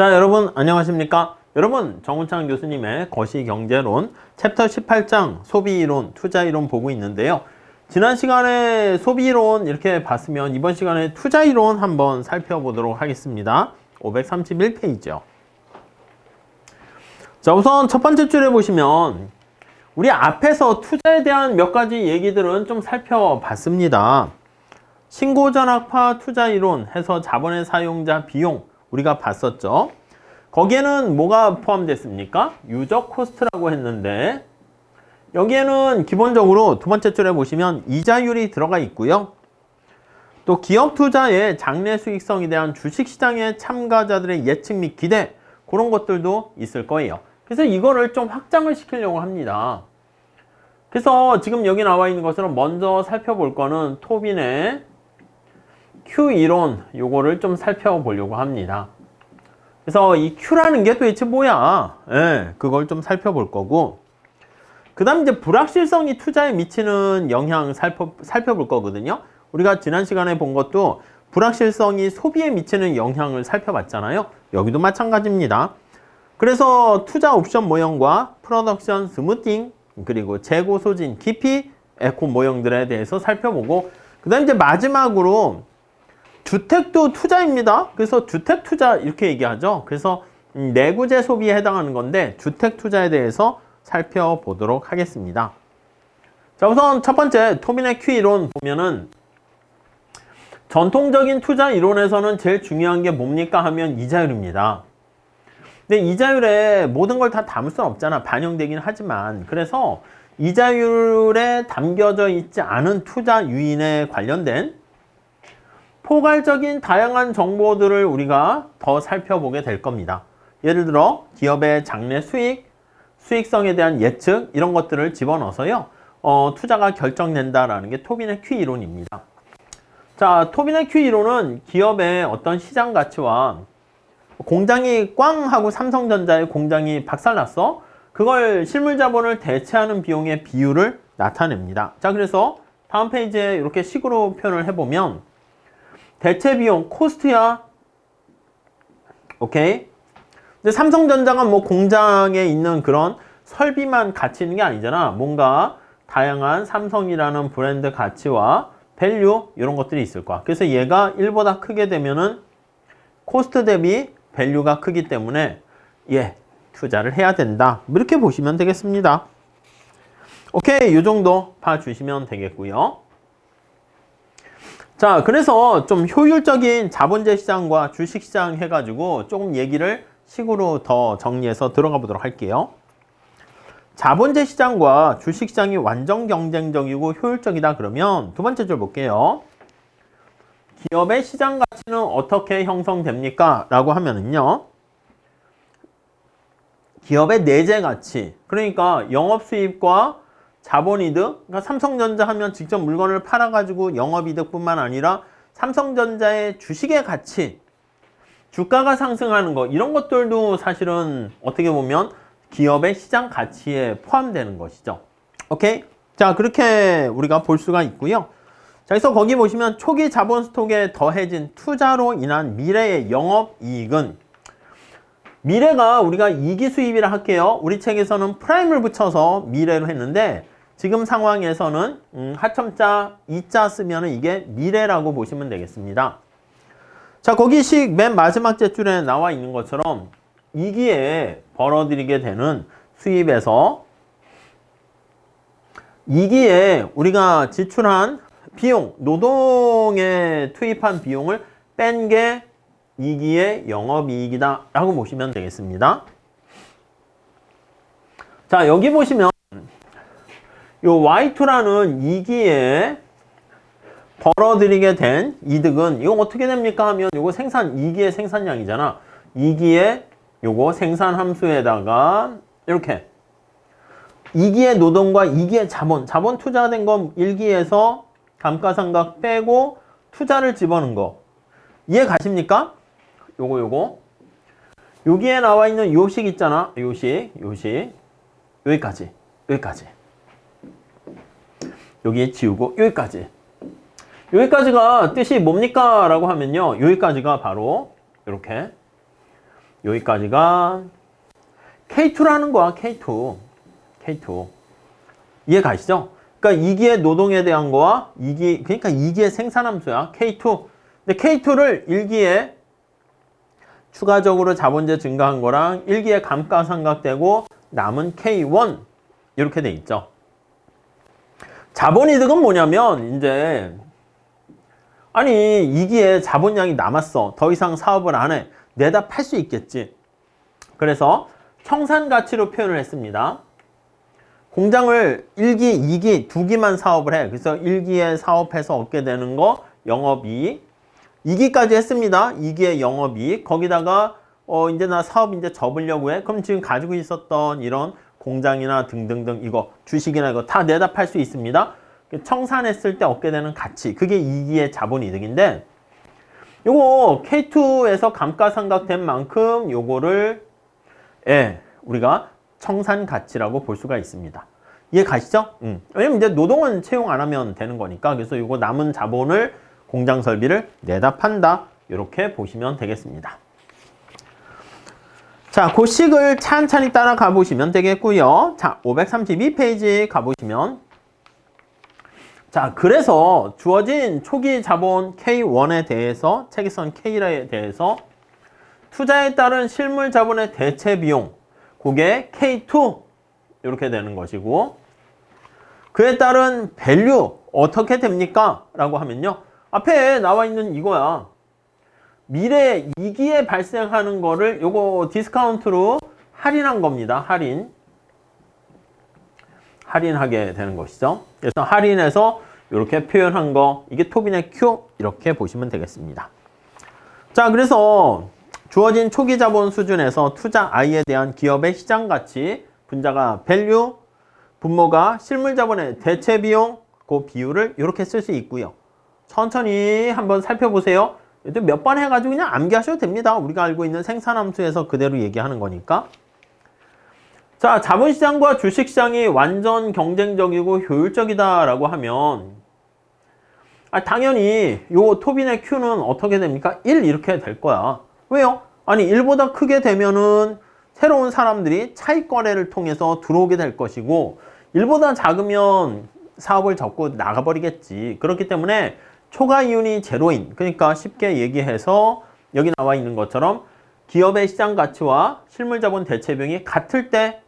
자, 여러분 안녕하십니까? 여러분, 정운창 교수님의 거시경제론 챕터 18장 소비이론, 투자이론 보고 있는데요. 지난 시간에 소비이론 이렇게 봤으면 이번 시간에 투자이론 한번 살펴보도록 하겠습니다. 531페이지요. 자, 우선 첫 번째 줄에 보시면 우리 앞에서 투자에 대한 몇 가지 얘기들은 좀 살펴봤습니다. 신고전학파 투자이론 해서 자본의 사용자 비용 우리가 봤었죠. 거기에는 뭐가 포함됐습니까? 유적 코스트라고 했는데 여기에는 기본적으로 두 번째 줄에 보시면 이자율이 들어가 있고요. 또 기업 투자의 장래 수익성에 대한 주식시장의 참가자들의 예측 및 기대, 그런 것들도 있을 거예요. 그래서 이거를 좀 확장을 시키려고 합니다. 그래서 지금 여기 나와 있는 것으로 먼저 살펴볼 거는 토빈의 Q이론, 요거를 좀 살펴보려고 합니다. 그래서 이 Q라는 게 도대체 뭐야? 그걸 좀 살펴볼 거고, 그 다음 이제 불확실성이 투자에 미치는 영향 살펴볼 거거든요. 우리가 지난 시간에 본 것도 불확실성이 소비에 미치는 영향을 살펴봤잖아요. 여기도 마찬가지입니다. 그래서 투자 옵션 모형과 프로덕션 스무팅, 그리고 재고 소진 깊이, 에코 모형들에 대해서 살펴보고, 그 다음 이제 마지막으로 주택도 투자입니다. 그래서 주택 투자 이렇게 얘기하죠. 그래서 내구재 소비에 해당하는 건데 주택 투자에 대해서 살펴보도록 하겠습니다. 자, 우선 첫 번째 토빈의 Q 이론 보면은 전통적인 투자 이론에서는 제일 중요한 게 뭡니까 하면 이자율입니다. 근데 이자율에 모든 걸 다 담을 수는 없잖아. 반영되긴 하지만. 그래서 이자율에 담겨져 있지 않은 투자 유인에 관련된 포괄적인 다양한 정보들을 우리가 더 살펴보게 될 겁니다. 예를 들어 기업의 장래 수익성에 대한 예측 이런 것들을 집어넣어서요. 투자가 결정된다라는 게 토빈의 Q 이론입니다. 자, 토빈의 Q 이론은 기업의 어떤 시장 가치와 공장이 꽝 하고 삼성전자의 공장이 박살났어. 그걸 실물 자본을 대체하는 비용의 비율을 나타냅니다. 자, 그래서 다음 페이지에 이렇게 식으로 표현을 해보면 대체 비용, 코스트야. 오케이. 근데 삼성전자가 뭐 공장에 있는 그런 설비만 가치 있는 게 아니잖아. 뭔가 다양한 삼성이라는 브랜드 가치와 밸류 이런 것들이 있을 거야. 그래서 얘가 1보다 크게 되면은 코스트 대비 밸류가 크기 때문에 투자를 해야 된다. 이렇게 보시면 되겠습니다. 오케이. 이 정도 봐주시면 되겠고요. 자, 그래서 좀 효율적인 자본재 시장과 주식 시장 해가지고 조금 얘기를 식으로 더 정리해서 들어가 보도록 할게요. 자본재 시장과 주식 시장이 완전 경쟁적이고 효율적이다 그러면 두 번째 줄 볼게요. 기업의 시장 가치는 어떻게 형성됩니까? 라고 하면은요. 기업의 내재 가치, 그러니까 영업수입과 자본이득, 그러니까 삼성전자 하면 직접 물건을 팔아가지고 영업이득뿐만 아니라 삼성전자의 주식의 가치, 주가가 상승하는 거 이런 것들도 사실은 어떻게 보면 기업의 시장 가치에 포함되는 것이죠. 오케이? 자, 그렇게 우리가 볼 수가 있고요. 자, 그래서 거기 보시면 초기 자본 스톡에 더해진 투자로 인한 미래의 영업이익은, 미래가 우리가 이기 수입이라 할게요. 우리 책에서는 프라임을 붙여서 미래로 했는데 지금 상황에서는 하첨자 이자 쓰면 이게 미래라고 보시면 되겠습니다. 자, 거기식 맨 마지막 줄에 나와 있는 것처럼 이기에 벌어들이게 되는 수입에서 이기에 우리가 지출한 비용, 노동에 투입한 비용을 뺀 게 이기의 영업이익이다 라고 보시면 되겠습니다. 자, 여기 보시면 요 Y2라는 이기에 벌어들이게 된 이득은 이거 어떻게 됩니까 하면 요거 이기의 생산량이잖아. 이기의 요거 생산 함수에다가 이렇게 이기의 노동과 이기의 자본 투자된 거 1기에서 감가상각 빼고 투자를 집어넣은 거 이해 가십니까? 요거 여기에 나와 있는 요식 있잖아. 요식 여기까지 여기에 지우고 여기까지가 뜻이 뭡니까? 라고 하면요, 여기까지가 바로 이렇게 여기까지가 K2라는 거야. K2. K2. 이해 가시죠? 그러니까 2기의 노동에 대한 거와 2기, 그러니까 2기의 생산함수야. K2. 근데 K2를 1기에 추가적으로 자본재 증가한 거랑 1기에 감가상각되고 남은 K1 이렇게 돼 있죠. 자본이득은 뭐냐면 이제 아니 2기에 자본량이 남았어. 더 이상 사업을 안 해. 내다 팔 수 있겠지. 그래서 청산가치로 표현을 했습니다. 공장을 1기, 2기, 2기만 사업을 해. 그래서 1기에 사업해서 얻게 되는 거 영업이익. 2기까지 했습니다. 2기의 영업이익. 거기다가 이제 나 사업 이제 접으려고 해. 그럼 지금 가지고 있었던 이런 공장이나 등등등 이거 주식이나 이거 다 내다 팔 수 있습니다. 청산했을 때 얻게 되는 가치. 그게 2기의 자본이득인데 요거 K2에서 감가상각된 만큼 요거를 우리가 청산가치라고 볼 수가 있습니다. 이해 가시죠? 왜냐면 이제 노동은 채용 안 하면 되는 거니까. 그래서 요거 남은 자본을 공장 설비를 내다 판다. 이렇게 보시면 되겠습니다. 자, 그 식을 찬찬히 따라가 보시면 되겠고요. 자, 532페이지 가보시면 자, 그래서 주어진 초기 자본 K1에 대해서 책에선 K에 대해서 투자에 따른 실물 자본의 대체 비용 그게 K2 이렇게 되는 것이고 그에 따른 밸류 어떻게 됩니까? 라고 하면요. 앞에 나와 있는 이거야. 미래 2기에 발생하는 거를 요거 디스카운트로 할인한 겁니다. 할인하게 되는 것이죠. 그래서 할인해서 이렇게 표현한 거 이게 토빈의 Q 이렇게 보시면 되겠습니다. 자, 그래서 주어진 초기 자본 수준에서 투자 I에 대한 기업의 시장 가치, 분자가 밸류, 분모가 실물 자본의 대체 비용, 그 비율을 이렇게 쓸 수 있고요. 천천히 한번 살펴보세요. 몇 번 해가지고 그냥 암기하셔도 됩니다. 우리가 알고 있는 생산함수에서 그대로 얘기하는 거니까. 자, 자본시장과 주식시장이 완전 경쟁적이고 효율적이다라고 하면 당연히 요 토빈의 Q는 어떻게 됩니까? 1 이렇게 될 거야. 왜요? 아니 1보다 크게 되면은 새로운 사람들이 차익 거래를 통해서 들어오게 될 것이고 1보다 작으면 사업을 접고 나가버리겠지. 그렇기 때문에 초과 이윤이 제로인, 그러니까 쉽게 얘기해서 여기 나와 있는 것처럼 기업의 시장 가치와 실물 자본 대체 비용이 같을 때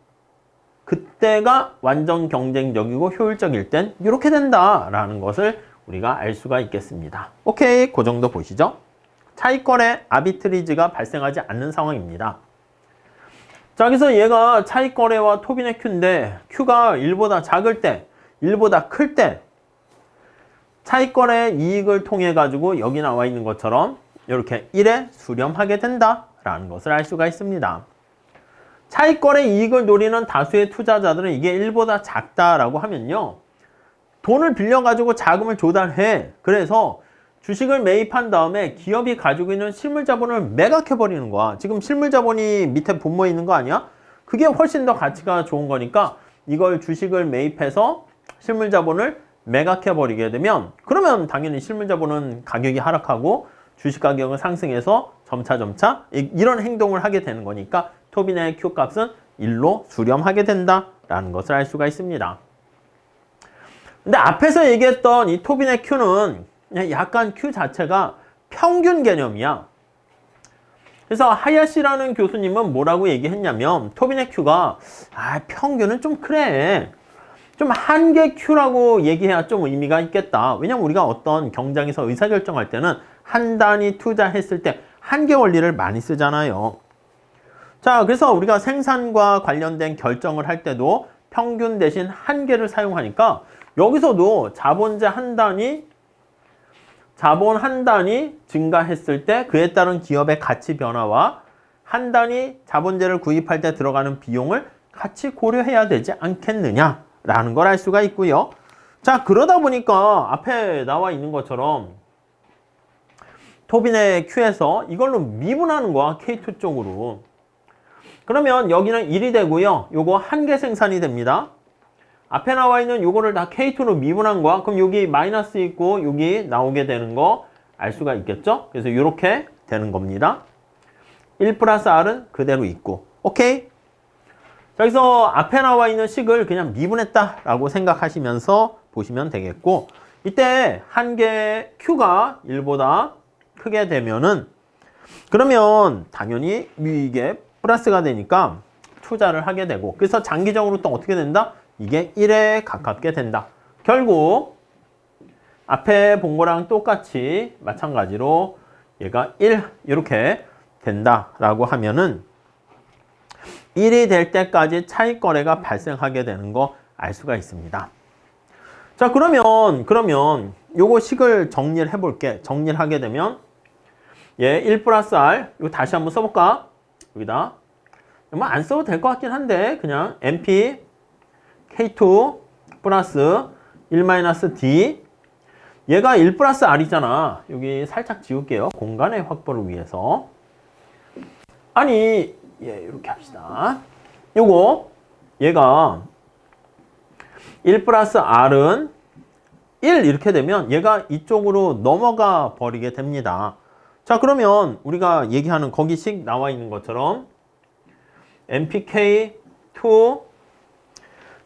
그때가 완전 경쟁적이고 효율적일 땐 이렇게 된다라는 것을 우리가 알 수가 있겠습니다. 오케이, 그 정도 보시죠. 차익거래 아비트리지가 발생하지 않는 상황입니다. 자, 그래서 얘가 차익거래와 토빈의 Q인데 Q가 1보다 작을 때, 1보다 클 때 차익거래 이익을 통해 가지고 여기 나와 있는 것처럼 이렇게 1에 수렴하게 된다라는 것을 알 수가 있습니다. 차익거래 이익을 노리는 다수의 투자자들은 이게 1보다 작다라고 하면요. 돈을 빌려가지고 자금을 조달해. 그래서 주식을 매입한 다음에 기업이 가지고 있는 실물자본을 매각해버리는 거야. 지금 실물자본이 밑에 분모에 있는 거 아니야? 그게 훨씬 더 가치가 좋은 거니까 이걸 주식을 매입해서 실물자본을 매각해버리게 되면 그러면 당연히 실물자본은 가격이 하락하고 주식 가격은 상승해서 점차 이런 행동을 하게 되는 거니까 토빈의 Q 값은 1로 수렴하게 된다라는 것을 알 수가 있습니다. 근데 앞에서 얘기했던 이 토빈의 Q는 약간 Q 자체가 평균 개념이야. 그래서 하야시라는 교수님은 뭐라고 얘기했냐면 토빈의 Q가 평균은 좀 그래. 좀 한계 Q라고 얘기해야 좀 의미가 있겠다. 왜냐면 우리가 어떤 경장에서 의사결정할 때는 한 단위 투자했을 때 한계 원리를 많이 쓰잖아요. 자, 그래서 우리가 생산과 관련된 결정을 할 때도 평균 대신 한계를 사용하니까 여기서도 자본 한 단위 증가했을 때 그에 따른 기업의 가치 변화와 한 단위 자본재를 구입할 때 들어가는 비용을 같이 고려해야 되지 않겠느냐라는 걸 알 수가 있고요. 자, 그러다 보니까 앞에 나와 있는 것처럼 토빈의 Q에서 이걸로 미분하는 거야. K2 쪽으로. 그러면 여기는 1이 되고요. 요거 한계 생산이 됩니다. 앞에 나와 있는 요거를 다 K2로 미분한 거야. 그럼 여기 마이너스 있고 여기 나오게 되는 거 알 수가 있겠죠? 그래서 이렇게 되는 겁니다. 1 플러스 R은 그대로 있고. 오케이? 자, 여기서 앞에 나와 있는 식을 그냥 미분했다라고 생각하시면서 보시면 되겠고, 이때 한계 Q가 1보다 크게 되면은, 그러면 당연히 이게 플러스가 되니까 투자를 하게 되고, 그래서 장기적으로 또 어떻게 된다? 이게 1에 가깝게 된다. 결국 앞에 본 거랑 똑같이 마찬가지로 얘가 1 이렇게 된다라고 하면은 1이 될 때까지 차익 거래가 발생하게 되는 거 알 수가 있습니다. 자, 그러면 요거 식을 정리를 해볼게. 정리를 하게 되면 얘 1 플러스 R 이거 다시 한번 써볼까? 여기다 뭐 안 써도 될 것 같긴 한데 그냥 NP K2 플러스 1 마이너스 D, 얘가 1 플러스 R이잖아. 여기 살짝 지울게요. 공간의 확보를 위해서. 아니, 이렇게 합시다. 요거, 얘가 1 플러스 R은 1 이렇게 되면 얘가 이쪽으로 넘어가 버리게 됩니다. 자, 그러면 우리가 얘기하는 거기식 나와 있는 것처럼 MPK2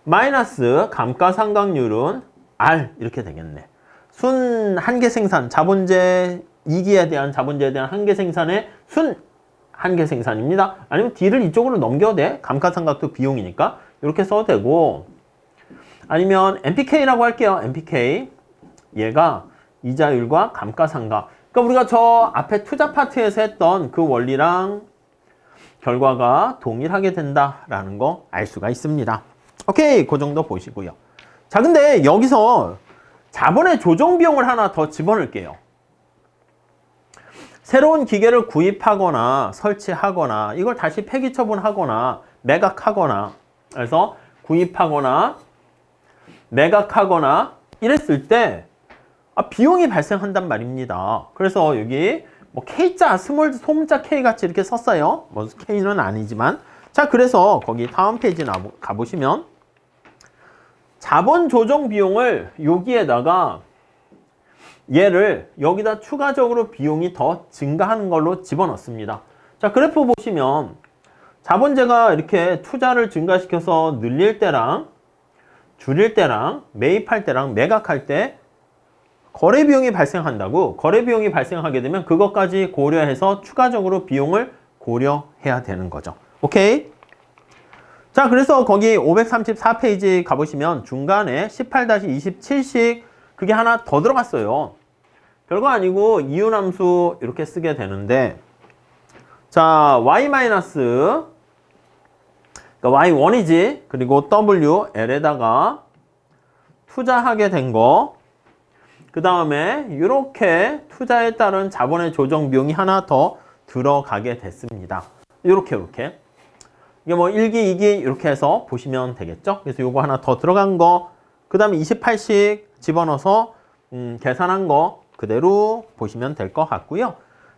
마이너스 감가상각률은 R 이렇게 되겠네. 순 한계 생산, 자본재 2기에 대한 자본재에 대한 한계 생산의 순 한계 생산입니다. 아니면 D를 이쪽으로 넘겨도 돼. 감가상각도 비용이니까 이렇게 써도 되고, 아니면 MPK라고 할게요. MPK 얘가 이자율과 감가상각. 그러니까 우리가 저 앞에 투자 파트에서 했던 그 원리랑 결과가 동일하게 된다라는 거 알 수가 있습니다. 오케이, 그 정도 보시고요. 자, 근데 여기서 자본의 조정 비용을 하나 더 집어넣을게요. 새로운 기계를 구입하거나 설치하거나 이걸 다시 폐기 처분하거나 매각하거나, 그래서 구입하거나 매각하거나 이랬을 때 비용이 발생한단 말입니다. 그래서 여기 뭐 K자, 스몰 소문자 K 같이 이렇게 썼어요. 뭐 K는 아니지만. 자, 그래서 거기 다음 페이지 가보시면 자본 조정 비용을 여기에다가 얘를 여기다 추가적으로 비용이 더 증가하는 걸로 집어넣습니다. 자, 그래프 보시면 자본재가 이렇게 투자를 증가시켜서 늘릴 때랑 줄일 때랑 매입할 때랑 매각할 때 거래 비용이 발생한다고. 거래 비용이 발생하게 되면 그것까지 고려해서 추가적으로 비용을 고려해야 되는 거죠. 오케이? 자, 그래서 거기 534페이지 가보시면 중간에 18-27식 그게 하나 더 들어갔어요. 별거 아니고 이윤함수 이렇게 쓰게 되는데, 자, y 마이너스, 그러니까 y1이지. 그리고 WL에다가 투자하게 된 거, 그 다음에 이렇게 투자에 따른 자본의 조정 비용이 하나 더 들어가게 됐습니다. 이렇게 이게 뭐 1기, 2기 이렇게 해서 보시면 되겠죠. 그래서 요거 하나 더 들어간 거, 그 다음에 28식 집어넣어서 계산한 거 그대로 보시면 될 것 같고요.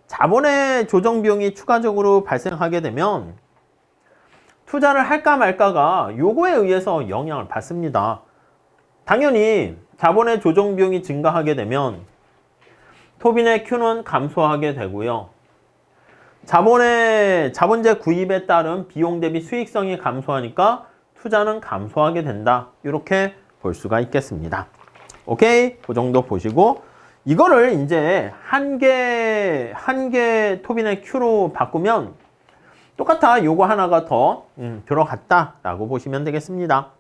자본의 조정 비용이 추가적으로 발생하게 되면 투자를 할까 말까가 요거에 의해서 영향을 받습니다. 당연히 자본의 조정 비용이 증가하게 되면 토빈의 Q는 감소하게 되고요. 자본재 구입에 따른 비용 대비 수익성이 감소하니까 투자는 감소하게 된다. 이렇게 볼 수가 있겠습니다. 오케이? 그 정도 보시고, 이거를 이제 한계 토빈의 Q로 바꾸면 똑같아. 요거 하나가 더 들어갔다라고 보시면 되겠습니다.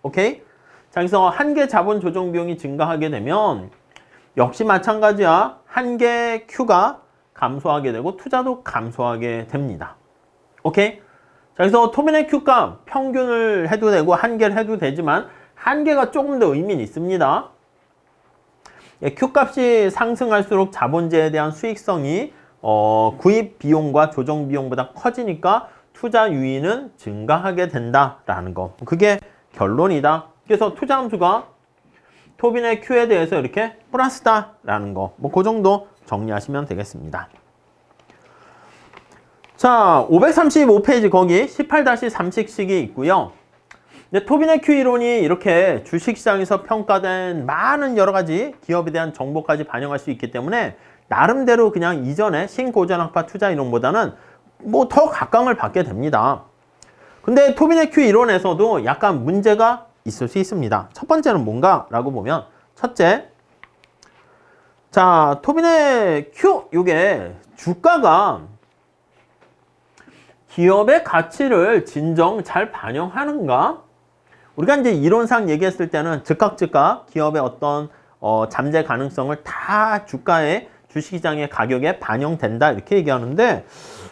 오케이? 자, 그래서 한계 자본 조정 비용이 증가하게 되면 역시 마찬가지야. 한계 Q가 감소하게 되고 투자도 감소하게 됩니다. 오케이? 자, 그래서 토빈의 Q값 평균을 해도 되고 한계를 해도 되지만 한계가 조금 더 의미는 있습니다. Q값이 상승할수록 자본재에 대한 수익성이 구입 비용과 조정 비용보다 커지니까 투자 유인은 증가하게 된다라는 거. 그게 결론이다. 그래서 투자 함수가 토빈의 Q에 대해서 이렇게 플러스다라는 거. 뭐 그 정도 정리하시면 되겠습니다. 자, 535페이지 거기 18-3식이 있고요. 토빈의 Q 이론이 이렇게 주식시장에서 평가된 많은 여러 가지 기업에 대한 정보까지 반영할 수 있기 때문에 나름대로 그냥 이전에 신고전학파 투자 이론보다는 뭐 더 각광을 받게 됩니다. 근데 토빈의 Q 이론에서도 약간 문제가 있을 수 있습니다. 첫 번째는 뭔가라고 보면, 첫째, 자, 토빈의 Q, 요게 주가가 기업의 가치를 진정 잘 반영하는가? 우리가 이제 이론상 얘기했을 때는 즉각 기업의 어떤 잠재 가능성을 다 주가의 주식시장의 가격에 반영된다 이렇게 얘기하는데,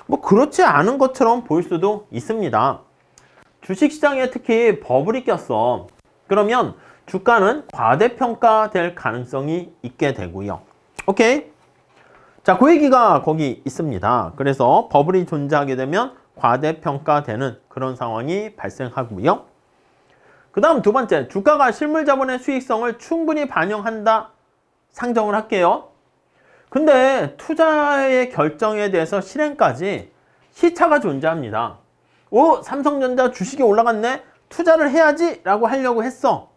뭐 그렇지 않은 것처럼 보일 수도 있습니다. 주식시장에 특히 버블이 꼈어. 그러면 주가는 과대평가될 가능성이 있게 되고요. 오케이? 자, 그 얘기가 거기 있습니다. 그래서 버블이 존재하게 되면 과대평가되는 그런 상황이 발생하고요. 그 다음 두 번째, 주가가 실물자본의 수익성을 충분히 반영한다. 상정을 할게요. 근데 투자의 결정에 대해서 실행까지 시차가 존재합니다. 오, 삼성전자 주식이 올라갔네? 투자를 해야지 라고 하려고 했어.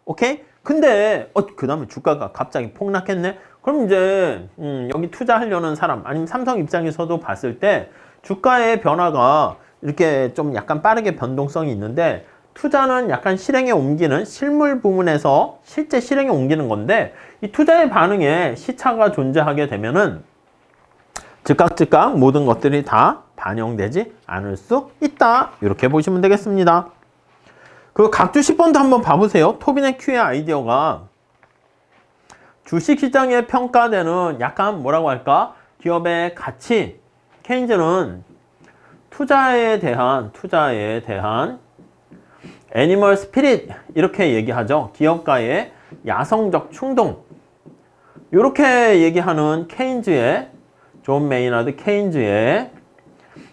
오케이? 근데 그 다음에 주가가 갑자기 폭락했네? 그럼 이제 여기 투자하려는 사람, 아니면 삼성 입장에서도 봤을 때 주가의 변화가 이렇게 좀 약간 빠르게 변동성이 있는데, 투자는 약간 실행에 옮기는, 실물 부분에서 실제 실행에 옮기는 건데, 이 투자의 반응에 시차가 존재하게 되면은 즉각 모든 것들이 다 반영되지 않을 수 있다. 이렇게 보시면 되겠습니다. 그 각주 10번도 한번 봐보세요. 토빈의 Q의 아이디어가 주식시장에 평가되는 약간 뭐라고 할까? 기업의 가치. 케인즈는 투자에 대한 애니멀 스피릿 이렇게 얘기하죠. 기업가의 야성적 충동. 이렇게 얘기하는 케인즈의, 존 메이너드 케인즈의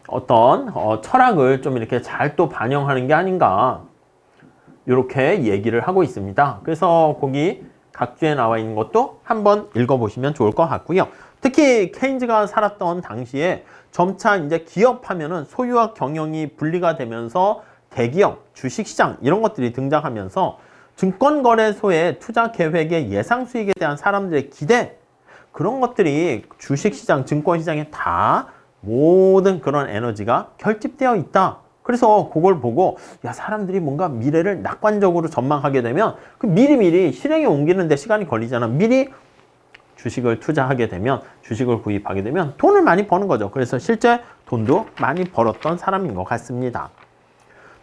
어떤 철학을 좀 이렇게 잘 또 반영하는 게 아닌가, 이렇게 얘기를 하고 있습니다. 그래서 거기 각주에 나와 있는 것도 한번 읽어보시면 좋을 것 같고요. 특히 케인즈가 살았던 당시에 점차 이제 기업하면은 소유와 경영이 분리가 되면서 대기업, 주식시장 이런 것들이 등장하면서 증권거래소의 투자 계획의 예상 수익에 대한 사람들의 기대, 그런 것들이 주식시장, 증권시장에 다 모든 그런 에너지가 결집되어 있다. 그래서 그걸 보고 야, 사람들이 뭔가 미래를 낙관적으로 전망하게 되면 그 미리미리 실행에 옮기는 데 시간이 걸리잖아. 미리 주식을 투자하게 되면, 주식을 구입하게 되면 돈을 많이 버는 거죠. 그래서 실제 돈도 많이 벌었던 사람인 것 같습니다.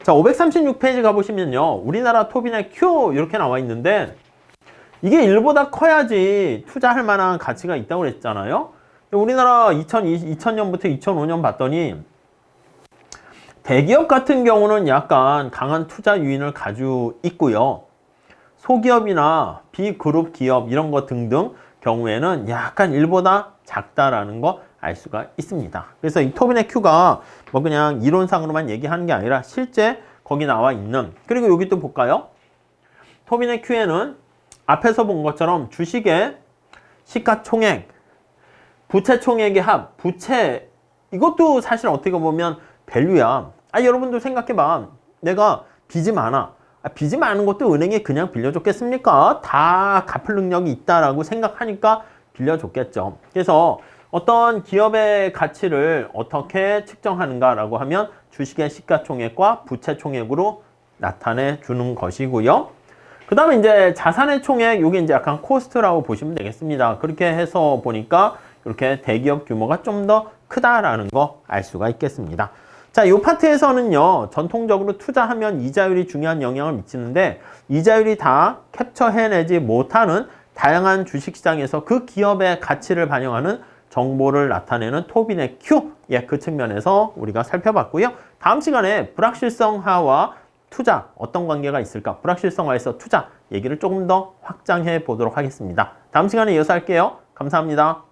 자, 536페이지 가보시면요, 우리나라 토빈의 Q 이렇게 나와 있는데, 이게 1보다 커야지 투자할 만한 가치가 있다고 그랬잖아요. 우리나라 2000년부터 2005년 봤더니 대기업 같은 경우는 약간 강한 투자 유인을 가지고 있고요. 소기업이나 B그룹 기업 이런 거 등등 경우에는 약간 1보다 작다라는 거 알 수가 있습니다. 그래서 이 토빈의 Q가 뭐 그냥 이론상으로만 얘기하는 게 아니라 실제 거기 나와 있는, 그리고 여기 또 볼까요? 토빈의 Q에는 앞에서 본 것처럼 주식의 시가총액, 부채 총액의 합, 부채, 이것도 사실 어떻게 보면 밸류야. 여러분도 생각해봐. 내가 빚이 많아. 빚이 많은 것도 은행에 그냥 빌려줬겠습니까? 다 갚을 능력이 있다라고 생각하니까 빌려줬겠죠. 그래서 어떤 기업의 가치를 어떻게 측정하는가라고 하면 주식의 시가총액과 부채 총액으로 나타내 주는 것이고요. 그 다음에 이제 자산의 총액, 요게 이제 약간 코스트라고 보시면 되겠습니다. 그렇게 해서 보니까 이렇게 대기업 규모가 좀 더 크다라는 거 알 수가 있겠습니다. 자, 이 파트에서는요, 전통적으로 투자하면 이자율이 중요한 영향을 미치는데, 이자율이 다 캡처해내지 못하는 다양한 주식시장에서 그 기업의 가치를 반영하는 정보를 나타내는 토빈의 Q, 그 측면에서 우리가 살펴봤고요. 다음 시간에 불확실성화와 투자, 어떤 관계가 있을까? 불확실성화에서 투자 얘기를 조금 더 확장해 보도록 하겠습니다. 다음 시간에 이어서 할게요. 감사합니다.